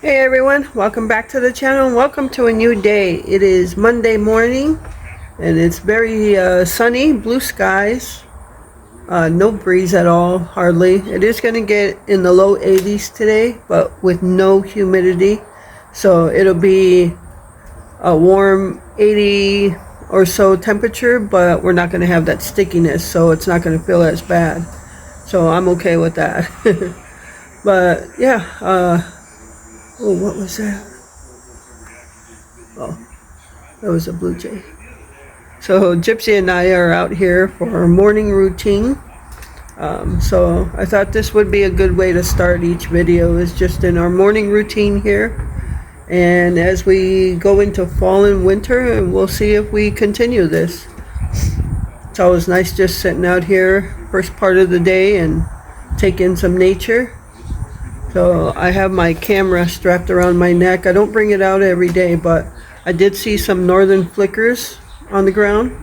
Hey everyone, welcome back to the channel and welcome to a new day. It is Monday morning and it's very sunny, blue skies, no breeze at all, hardly. It is going to get in the low 80s today, but with no humidity. So it'll be a warm 80 or so temperature, but we're not going to have that stickiness, so it's not going to feel as bad. So I'm okay with that. But yeah, oh, what was that? Oh, that was a blue jay. So Gypsy and I are out here for our morning routine. So I thought this would be a good way to start each video, is just in our morning routine here. And as we go into fall and winter, and we'll see if we continue this. It's always nice just sitting out here first part of the day and take in some nature. So I have my camera strapped around my neck. I don't bring it out every day, but I did see some northern flickers on the ground.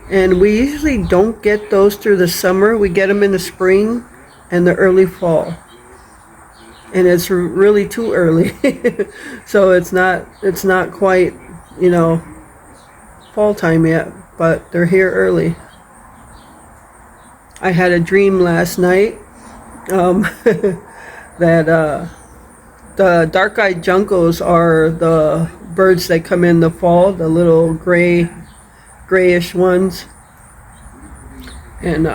And we usually don't get those through the summer. We get them in the spring and the early fall. And it's really too early. So it's not quite, fall time yet, but they're here early. I had a dream last night. That the dark-eyed juncos are the birds that come in the fall, the little grayish ones. And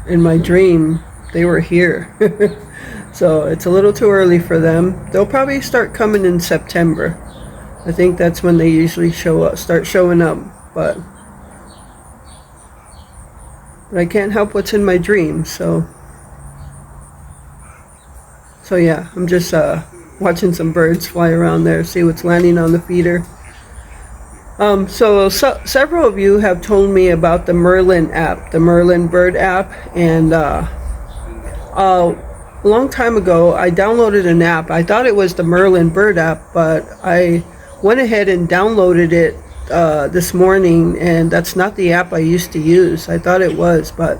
in my dream, they were here. So it's a little too early for them. They'll probably start coming in September. I think that's when they usually start showing up. But I can't help what's in my dream, so yeah, I'm just watching some birds fly around there, see what's landing on the feeder. So several of you have told me about the Merlin app, the Merlin bird app, and a long time ago I downloaded an app. I thought it was the Merlin bird app, but I went ahead and downloaded it this morning, and that's not the app I used to use. I thought it was, but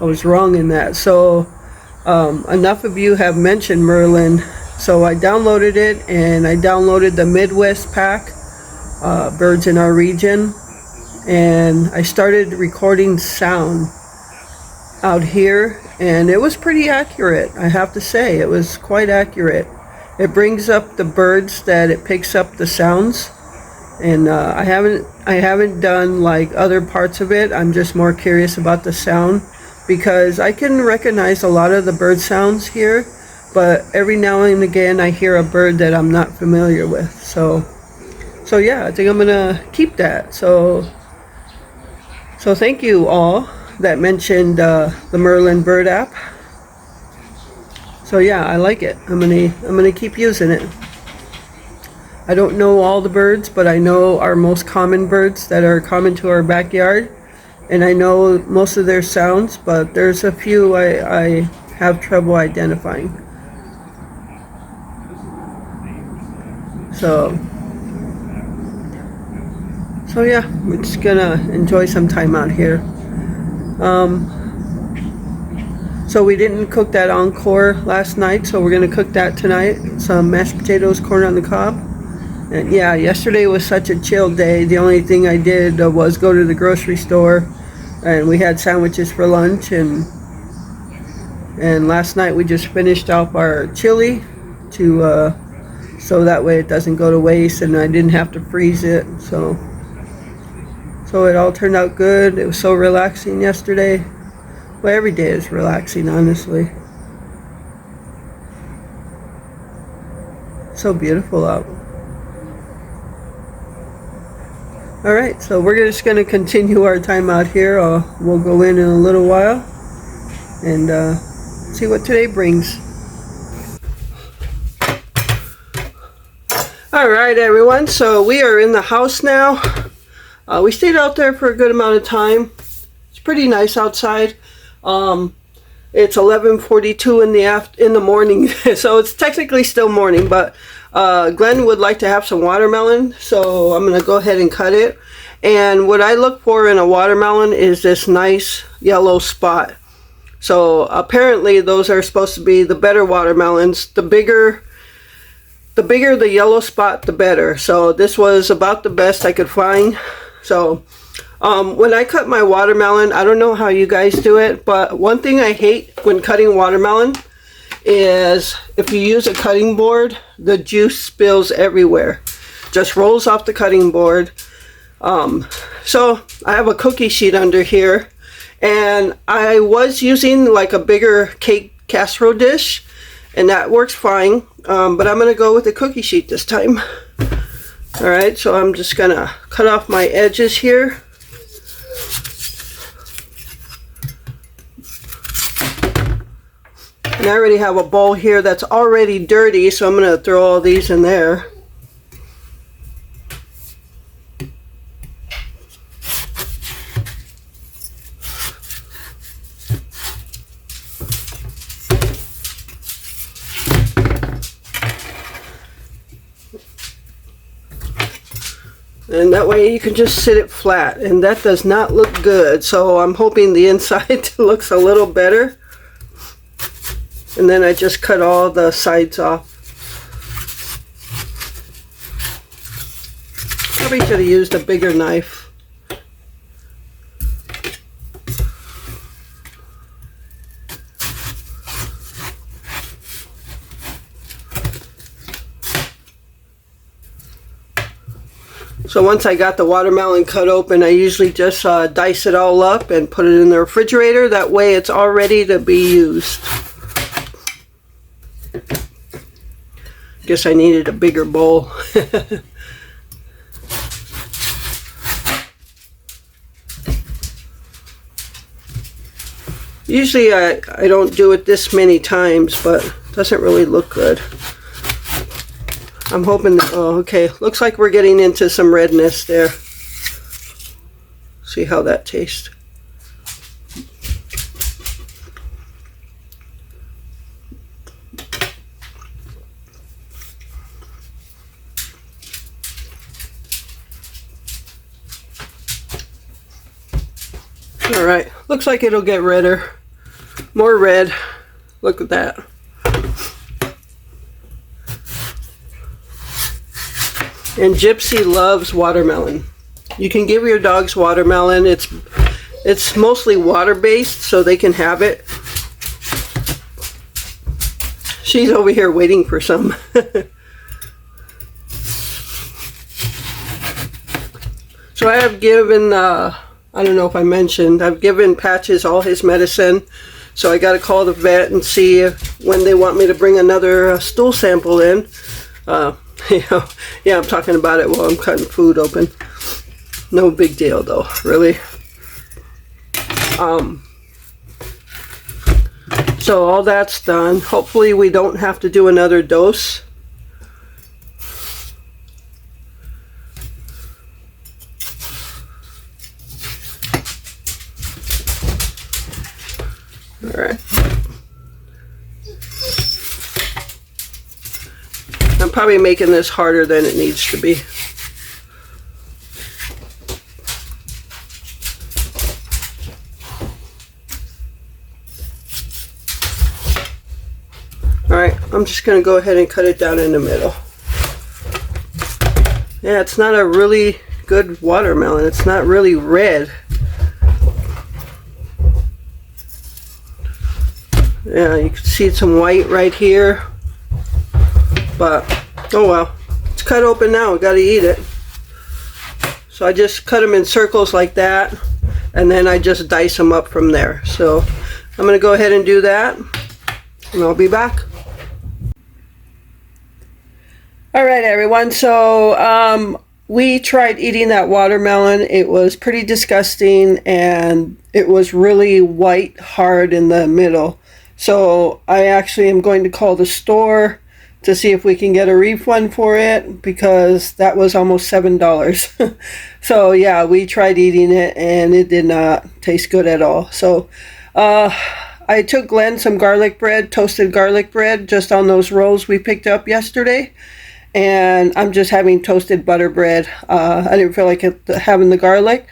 I was wrong in that. So enough of you have mentioned Merlin, so I downloaded it, and I downloaded the Midwest pack, birds in our region, and I started recording sound out here, and it was pretty accurate. I have to say, it was quite accurate. It brings up the birds that it picks up the sounds, and I haven't done like other parts of it. I'm just more curious about the sound, because I can recognize a lot of the bird sounds here, but every now and again I hear a bird that I'm not familiar with. So yeah, I think I'm gonna keep that. So thank you all that mentioned the Merlin bird app. So yeah, I like it. I'm gonna keep using it. I don't know all the birds, but I know our most common birds that are common to our backyard. And I know most of their sounds, but there's a few I have trouble identifying. So yeah, we're just gonna enjoy some time out here. So we didn't cook that encore last night, so we're gonna cook that tonight. Some mashed potatoes, corn on the cob. And yeah, yesterday was such a chill day. The only thing I did was go to the grocery store, and we had sandwiches for lunch, and last night we just finished off our chili to so that way it doesn't go to waste, and I didn't have to freeze it. So it all turned out good. It was so relaxing yesterday. Well, every day is relaxing, honestly. So beautiful out. Alright, so we're just going to continue our time out here. We'll go in a little while and see what today brings. Alright everyone, so we are in the house now. We stayed out there for a good amount of time. It's pretty nice outside. It's 11:42 in the morning, so it's technically still morning, but Glen would like to have some watermelon, so I'm going to go ahead and cut it. And what I look for in a watermelon is this nice yellow spot. So apparently those are supposed to be the better watermelons. The bigger the bigger the yellow spot, the better. So this was about the best I could find. So when I cut my watermelon, I don't know how you guys do it, but one thing I hate when cutting watermelon is if you use a cutting board, the juice spills everywhere. Just rolls off the cutting board. So I have a cookie sheet under here, and I was using like a bigger cake casserole dish, and that works fine, but I'm going to go with the cookie sheet this time. Alright, so I'm just going to cut off my edges here. And I already have a bowl here that's already dirty, so I'm going to throw all these in there. And that way you can just sit it flat, and that does not look good, so I'm hoping the inside looks a little better. And then I just cut all the sides off. Probably should have used a bigger knife. So once I got the watermelon cut open, I usually just dice it all up and put it in the refrigerator. That way it's all ready to be used. Guess I needed a bigger bowl. Usually I don't do it this many times, but it doesn't really look good. I'm hoping that, oh, okay, looks like we're getting into some redness there. See how that tastes. All right, looks like it'll get redder. More red. Look at that. And Gypsy loves watermelon. You can give your dogs watermelon. It's mostly water-based, so they can have it. She's over here waiting for some. So I have given, I don't know if I mentioned, I've given Patches all his medicine. So I got to call the vet and see when they want me to bring another stool sample in. Yeah, I'm talking about it while I'm cutting food open. No big deal though, really. So all that's done. Hopefully we don't have to do another dose. All right. I'm probably making this harder than it needs to be. Alright, I'm just going to go ahead and cut it down in the middle. Yeah, it's not a really good watermelon. It's not really red. Yeah, you can see some white right here. But, oh well, it's cut open now, we gotta eat it. So I just cut them in circles like that, and then I just dice them up from there. So I'm gonna go ahead and do that, and I'll be back. Alright everyone, so we tried eating that watermelon. It was pretty disgusting, and it was really white, hard in the middle. So I actually am going to call the store to see if we can get a refund for it, because that was almost $7. So yeah, we tried eating it and it did not taste good at all. So I took Glen some garlic bread, toasted garlic bread, just on those rolls we picked up yesterday, and I'm just having toasted butter bread. I didn't feel like having the garlic,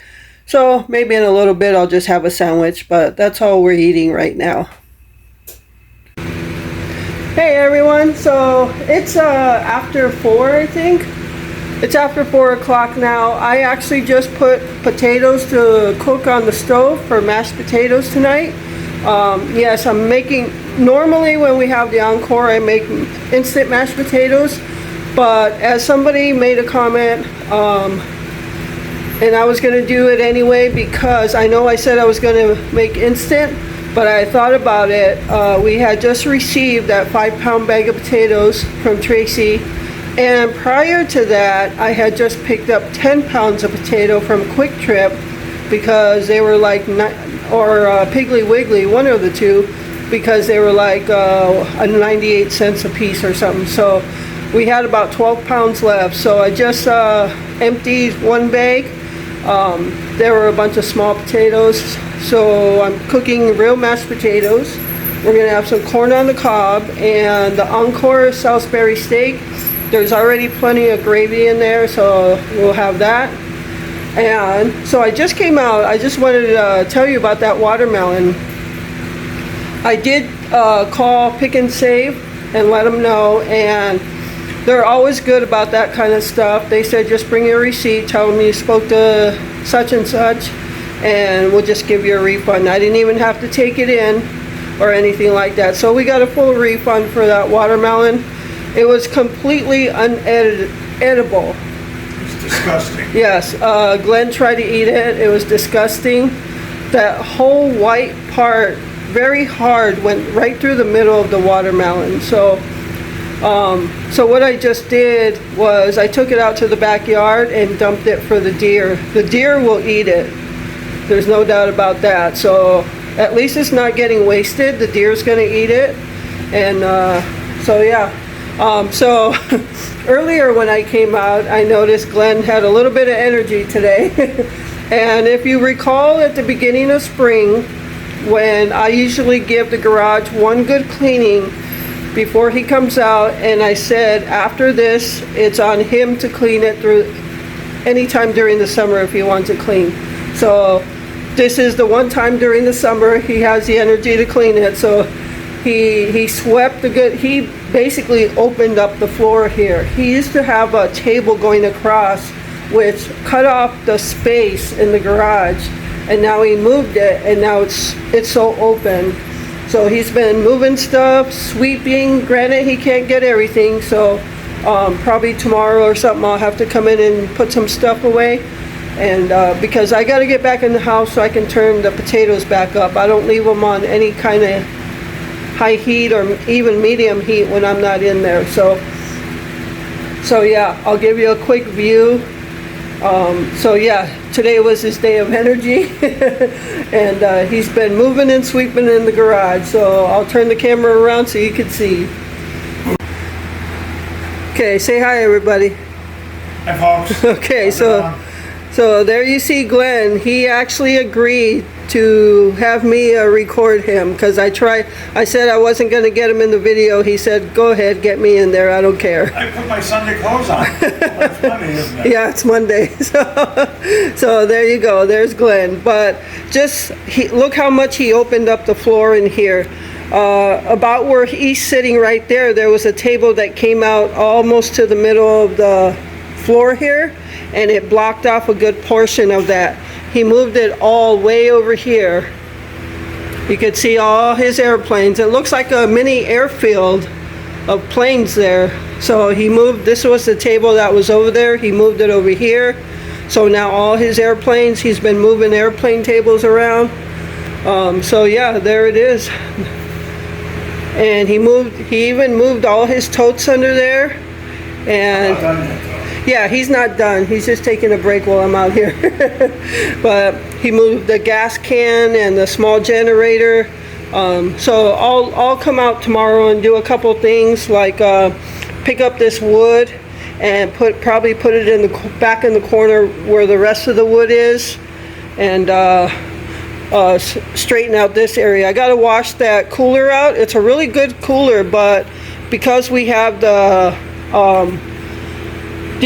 so maybe in a little bit I'll just have a sandwich, but that's all we're eating right now. Hey everyone, so it's after 4, I think. It's after 4 o'clock now. I actually just put potatoes to cook on the stove for mashed potatoes tonight. Yes, I'm making, normally when we have the encore, I make instant mashed potatoes. But as somebody made a comment, and I was going to do it anyway because I know I said I was going to make instant, but I thought about it. We had just received that 5-pound bag of potatoes from Tracy. And prior to that, I had just picked up 10 pounds of potato from Quick Trip because they were like, Piggly Wiggly, one of the two, because they were like 98 cents a piece or something. So we had about 12 pounds left. So I just emptied one bag. There were a bunch of small potatoes. So I'm cooking real mashed potatoes. We're gonna have some corn on the cob and the Encore Salisbury steak. There's already plenty of gravy in there, so we'll have that. And so I just came out, I just wanted to tell you about that watermelon. I did call Pick and Save and let them know, and they're always good about that kind of stuff. They said just bring your receipt, tell them you spoke to such and such, and we'll just give you a refund. I didn't even have to take it in or anything like that. So we got a full refund for that watermelon. It was completely unedible. It's disgusting. Yes, Glen tried to eat it. It was disgusting. That whole white part, very hard, went right through the middle of the watermelon. So what I just did was I took it out to the backyard and dumped it for the deer. The deer will eat it. There's no doubt about that. So at least it's not getting wasted. The deer's gonna eat it. And so yeah. So earlier when I came out, I noticed Glen had a little bit of energy today. And if you recall at the beginning of spring, when I usually give the garage one good cleaning before he comes out, and I said after this, it's on him to clean it through anytime during the summer if he wants it clean. So this is the one time during the summer he has the energy to clean it. So he swept he basically opened up the floor here. He used to have a table going across which cut off the space in the garage, and now he moved it, and now it's so open. So he's been moving stuff, sweeping. Granted, he can't get everything, so probably tomorrow or something I'll have to come in and put some stuff away. And because I got to get back in the house so I can turn the potatoes back up. I don't leave them on any kind of high heat or even medium heat when I'm not in there. So yeah, I'll give you a quick view. So yeah, today was his day of energy. And he's been moving and sweeping in the garage. So I'll turn the camera around so you can see. Okay, say hi everybody. Hi folks. Okay, so there you see Glen. He actually agreed to have me record him because I said I wasn't going to get him in the video. He said, go ahead, get me in there. I don't care. I put my Sunday clothes on. It's Monday, isn't it? Yeah, it's Monday. So there you go. There's Glen. But just look how much he opened up the floor in here. About where he's sitting right there, there was a table that came out almost to the middle of the floor here, and it blocked off a good portion of that. He moved it all way over here. You could see all his airplanes. It looks like a mini airfield of planes there. So he moved, this was the table that was over there. He moved it over here. So now all his airplanes, he's been moving airplane tables around. So yeah, there it is. And he even moved all his totes under there. And yeah, he's not done. He's just taking a break while I'm out here. But he moved the gas can and the small generator. So I'll come out tomorrow and do a couple things like pick up this wood and probably put it in the back in the corner where the rest of the wood is, and straighten out this area. I got to wash that cooler out. It's a really good cooler, but because we have the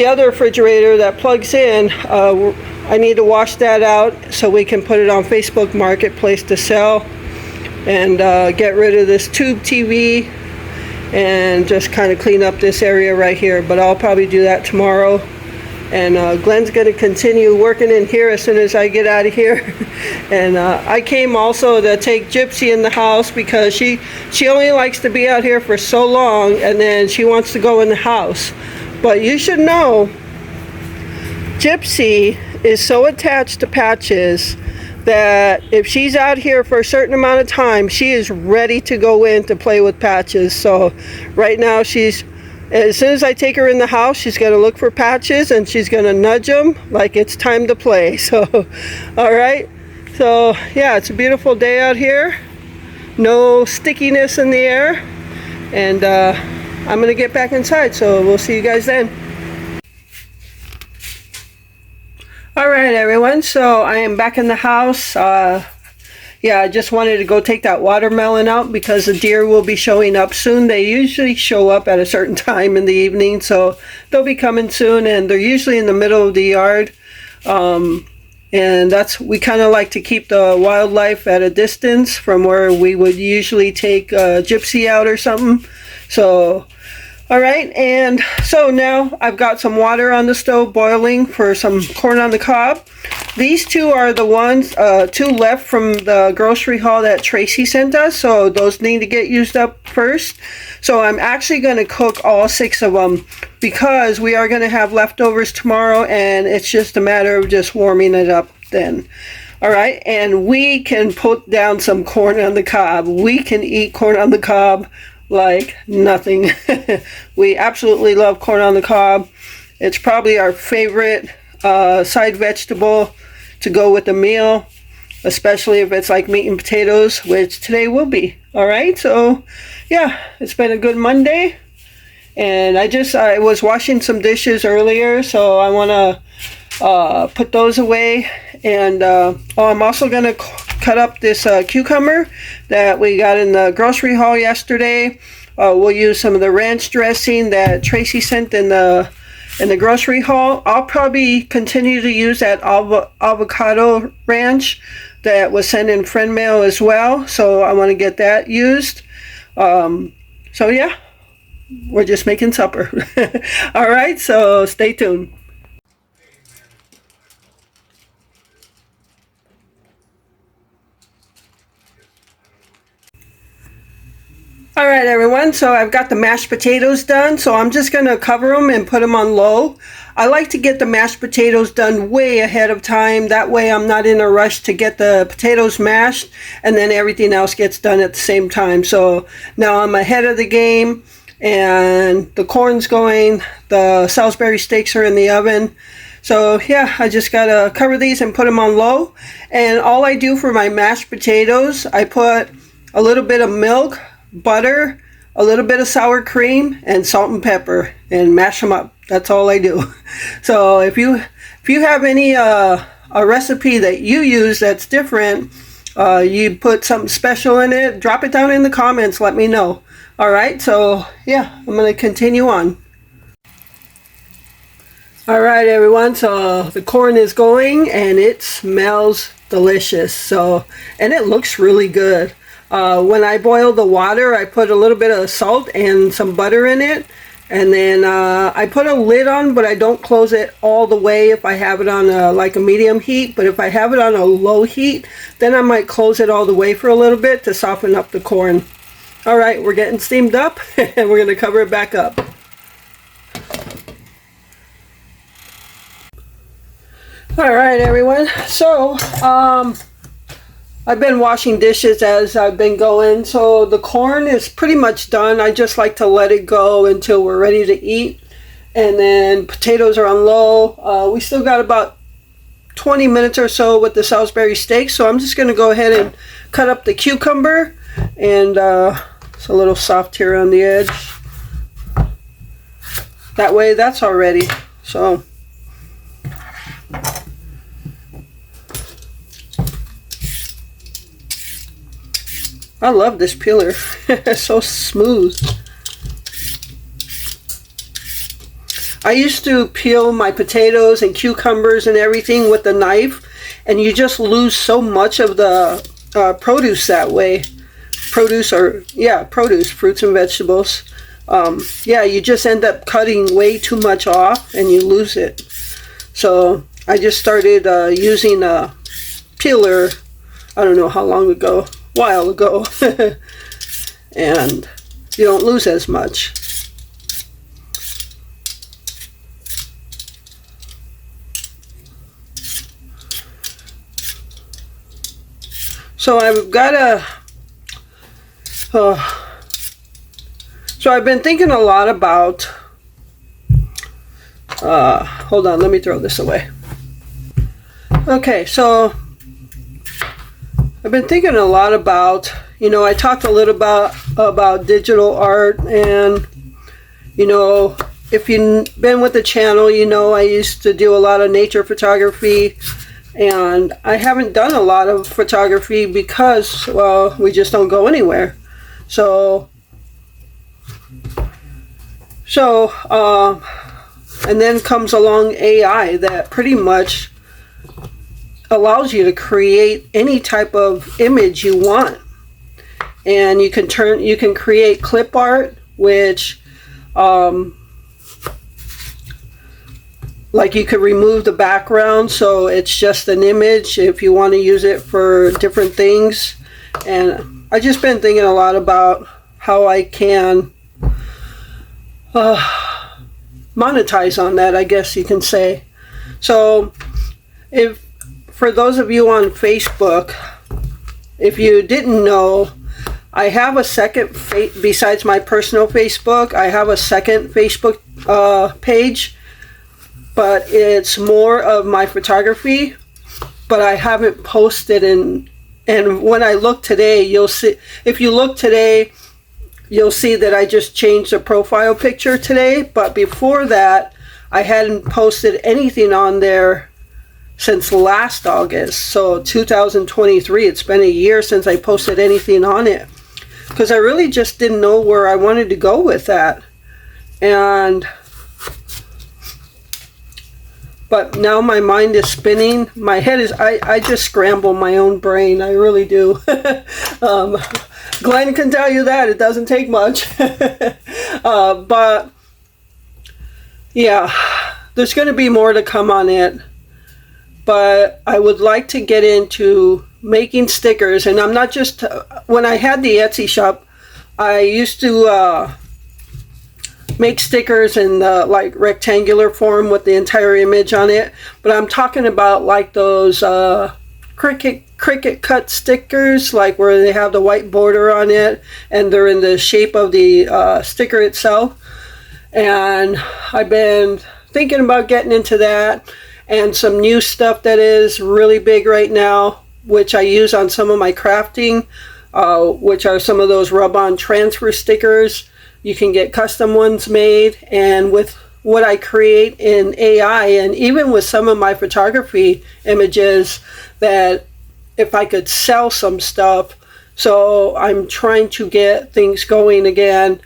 other refrigerator that plugs in, I need to wash that out so we can put it on Facebook Marketplace to sell, and get rid of this tube TV and just kind of clean up this area right here, but I'll probably do that tomorrow. And Glen's going to continue working in here as soon as I get out of here. And I came also to take Gypsy in the house because she only likes to be out here for so long, and then she wants to go in the house. But you should know, Gypsy is so attached to Patches that if she's out here for a certain amount of time, she is ready to go in to play with Patches. So right now as soon as I take her in the house, she's going to look for Patches and she's going to nudge him like it's time to play. So, all right. So, yeah, it's a beautiful day out here. No stickiness in the air. And I'm going to get back inside. So we'll see you guys then. All right, everyone. So I am back in the house. Yeah, I just wanted to go take that watermelon out because the deer will be showing up soon. They usually show up at a certain time in the evening, so they'll be coming soon, and they're usually in the middle of the yard. And we kind of like to keep the wildlife at a distance from where we would usually take Gypsy out or something. So, all right, and so now I've got some water on the stove boiling for some corn on the cob. These two are the ones, two left from the grocery haul that Tracy sent us, so those need to get used up first. So I'm actually going to cook all 6 of them because we are going to have leftovers tomorrow, and it's just a matter of just warming it up then. All right, and we can put down some corn on the cob. We can eat corn on the cob like nothing. We absolutely love corn on the cob. It's probably our favorite side vegetable to go with the meal, especially if it's like meat and potatoes, which today will be. All right, so yeah, it's been a good Monday, and I was washing some dishes earlier, so I want to put those away. And I'm also going to cut up this cucumber that we got in the grocery haul yesterday. We'll use some of the ranch dressing that Tracy sent in the grocery haul. I'll probably continue to use that avocado ranch that was sent in friend mail as well, so I want to get that used. So yeah, we're just making supper. All right, so stay tuned. All right, everyone, so I've got the mashed potatoes done, so I'm just going to cover them and put them on low. I like to get the mashed potatoes done way ahead of time. That way I'm not in a rush to get the potatoes mashed, and then everything else gets done at the same time. So now I'm ahead of the game, and the corn's going, the Salisbury steaks are in the oven. So yeah, I just got to cover these and put them on low. And all I do for my mashed potatoes, I put a little bit of milk, butter, a little bit of sour cream, and salt and pepper, and mash them up. That's all I do. So if you have any a recipe that you use that's different, you put something special in it, drop it down in the comments, let me know. All right, so yeah, I'm going to continue on. All right, everyone, so the corn is going and it smells delicious. So, and it looks really good. When I boil the water, I put a little bit of salt and some butter in it, and then I put a lid on, but I don't close it all the way if I have it on like a medium heat. But if I have it on a low heat, then I might close it all the way for a little bit to soften up the corn. All right, we're getting steamed up, and we're going to cover it back up. All right, everyone, so I've been washing dishes as I've been going, so the corn is pretty much done. I just like to let it go until we're ready to eat. And then potatoes are on low. We still got about 20 minutes or so with the Salisbury steak, so I'm just going to go ahead and cut up the cucumber. And it's a little soft here on the edge. That way that's all ready. So I love this peeler. It's so smooth. I used to peel my potatoes and cucumbers and everything with a knife, and you just lose so much of the produce that way. produce, or yeah, produce, fruits and vegetables. Yeah, you just end up cutting way too much off and you lose it. So I just started using a peeler, I don't know how long ago, a while ago, and you don't lose as much. So I've got so I've been thinking a lot about, hold on, let me throw this away. Okay, so I've been thinking a lot about, I talked a little about digital art, and, if you've been with the channel, I used to do a lot of nature photography, and I haven't done a lot of photography because, well, we just don't go anywhere. And then comes along AI that pretty much allows you to create any type of image you want. And you can create clip art, which, like you could remove the background so it's just an image if you want to use it for different things. And I've just been thinking a lot about how I can monetize on that, I guess you can say. So for those of you on Facebook, if you didn't know, I have a second, besides my personal Facebook, I have a second Facebook page, but it's more of my photography, but I haven't posted and when I look today, you'll see, if you look today, you'll see that I just changed the profile picture today, but before that, I hadn't posted anything on there since last August, so 2023. It's been a year since I posted anything on it, because I really just didn't know where I wanted to go with that. But now my mind is spinning. My head is, I just scramble my own brain. I really do. Glenn can tell you that. It doesn't take much. But yeah, there's going to be more to come on it. But I would like to get into making stickers. And I'm not just, when I had the Etsy shop, I used to make stickers in the like rectangular form with the entire image on it. But I'm talking about like those cricket cut stickers, like where they have the white border on it and they're in the shape of the sticker itself. And I've been thinking about getting into that, and some new stuff that is really big right now, which I use on some of my crafting, which are some of those rub-on transfer stickers. You can get custom ones made, and with what I create in AI, and even with some of my photography images, that if I could sell some stuff. So I'm trying to get things going again.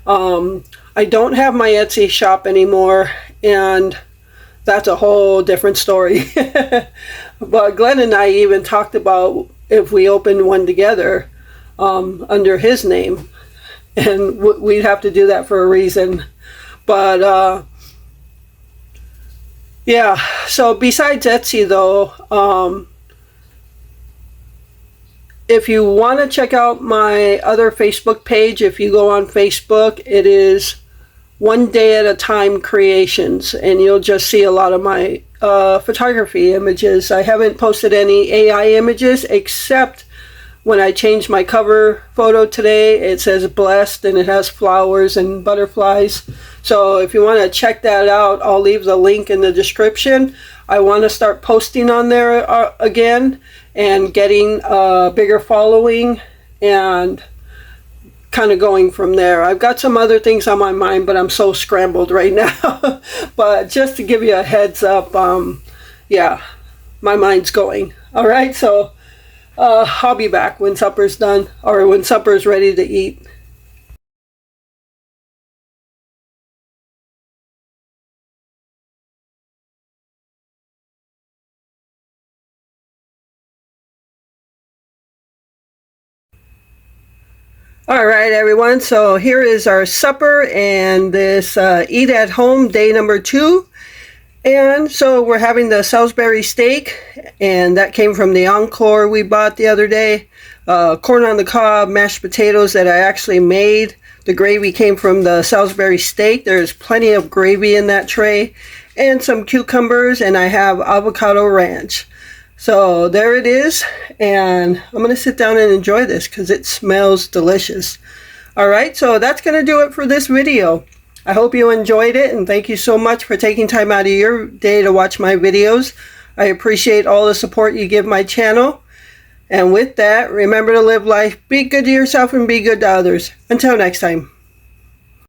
I don't have my Etsy shop anymore, and that's a whole different story. But Glenn and I even talked about if we opened one together under his name, and we'd have to do that for a reason. But yeah, so besides Etsy though, if you want to check out my other Facebook page, if you go on Facebook, it is One Day at a Time Creations, and you'll just see a lot of my photography images. I haven't posted any AI images, except when I changed my cover photo today. It says blessed, and it has flowers and butterflies. So if you want to check that out, I'll leave the link in the description. I want to start posting on there again and getting a bigger following, and kind of going from there. I've got some other things on my mind, but I'm so scrambled right now. But just to give you a heads up, yeah, my mind's going. All right, so I'll be back when supper's done, or when supper's ready to eat. All right, everyone. So here is our supper and this eat at home day number 2. And so we're having the Salisbury steak, and that came from the Encore we bought the other day. Corn on the cob, mashed potatoes that I actually made. The gravy came from the Salisbury steak. There's plenty of gravy in that tray. And some cucumbers, and I have avocado ranch. So there it is, and I'm going to sit down and enjoy this because it smells delicious. Alright, so that's going to do it for this video. I hope you enjoyed it, and thank you so much for taking time out of your day to watch my videos. I appreciate all the support you give my channel. And with that, remember to live life, be good to yourself, and be good to others. Until next time.